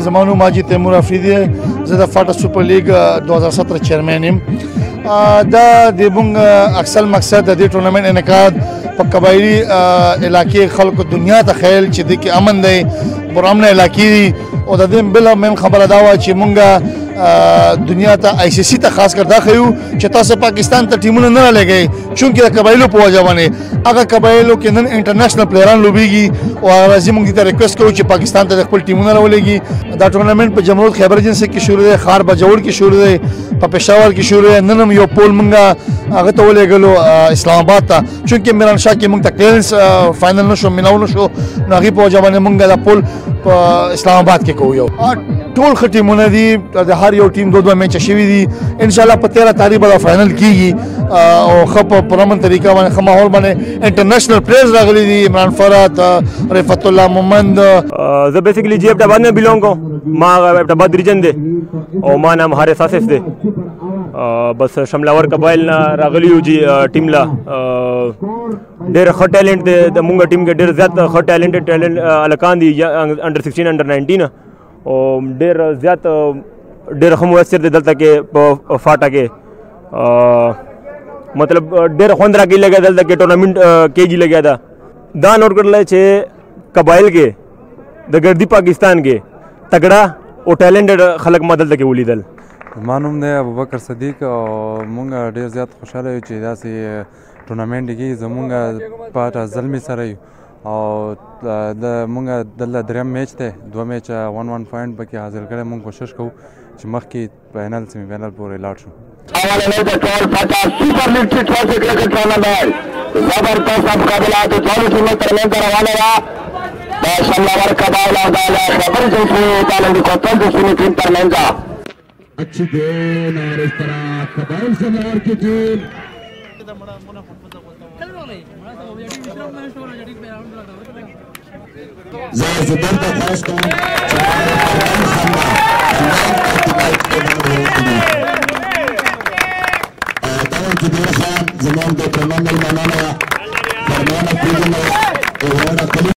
زمانو ماجد تیمور افریدی زه د فاټا سپر لیګ 2017 چیرمن یم. دا د مونږ اکثر مقصد د دې ټورنمنت انعقاد په قبایلی علاقې خلکو دنیا ته خیل چې د کې امن دی پرامن علاقې دي او د دې بل مهم خبره دا و چې مونږ دنیا ته آی سی سی ته خاص کر دا خیو چې تاسو پاکستان ته ټیمونه نه لګي چونکه د قبایلو په وجه باندې هغه قبایلو کې نن انټرنیشنل پلیران لوبيږي او راځي مونږ ته ریکوست کوو چې پاکستان ته خپل ټیمونه راولېږي. دا ټورنمنت په جمهوریت خیبر ایجنسی کې شروع دی، خار بجوړ کې شروع دی، په پېښور کې شروع دی، نن یو پول مونږ هغه ته ولېږلو اسلام آباد ته چونکه میران شاه کې مونږ ته کلیرنس فائنل نشو میناو نشو نو هغه په وجه باندې مونږ دا پول په اسلام آباد کې کوو. یو ټول ټیمونه دي د هر یو ټیم دوه میچ شوي دي. ان شاء الله په 13 تاریخ به فائنل کیږي او خپ پرامن طریقه باندې ماحول باندې انټرنیشنل پلیئرز راغلي دي، عمران فرات، رفعت الله مومند. زه بیسیکلی جی ابټ آباد نه بیلونګ کوم، ما ابټ آباد ریجن دی او ما نام حارث آصف دی. بس شملاور قبایل نه راغلی یو جی ټیم لا ډېر ښه ټیلنټ دی د مونږ ټیم کې، ډېر زیات ښه ټیلنټ الکان دي انډر 16 انډر 19 او ډېر زیات ډېر ښه مؤثر دی دلته کې په فاټا کې. مطلب ډېر خوند راکې لګیا دلته کې ټورنمنټ کېږي لګیا ده. دا نوٹ کړلی چې قبایل کې د ګردي پاکستان کې تګړه او ټیلنټډ خلک ما دلته کې ولیدل. زما نوم دی ابوبکر صدیق او مونږ ډېر زیات خوشحاله یو چې داسې ټورنمنټ کې زمونږ په زلمي سره یو او د مونږ دلته دریم میچ دی، دوه میچ 1-1 پوینټ پکې حاصل کړی. مونږ کوشش کوو چې مخکې فائنل سیمی فائنل پورې لاړ شو. اولنۍ د ټول فاټا سوپر لیګ ټي 20 کرکټ ټورنمنټ زبردست مقابله د ټولو ټیمونو ترمنځ روانه ده. د شملاور قبایل او د خیبر ایجنسي تالنډي کوتل د سیمې ټیم ترمنځ अच्छी गेंद और इस तरह कबाइल शमलावर की टीम जमान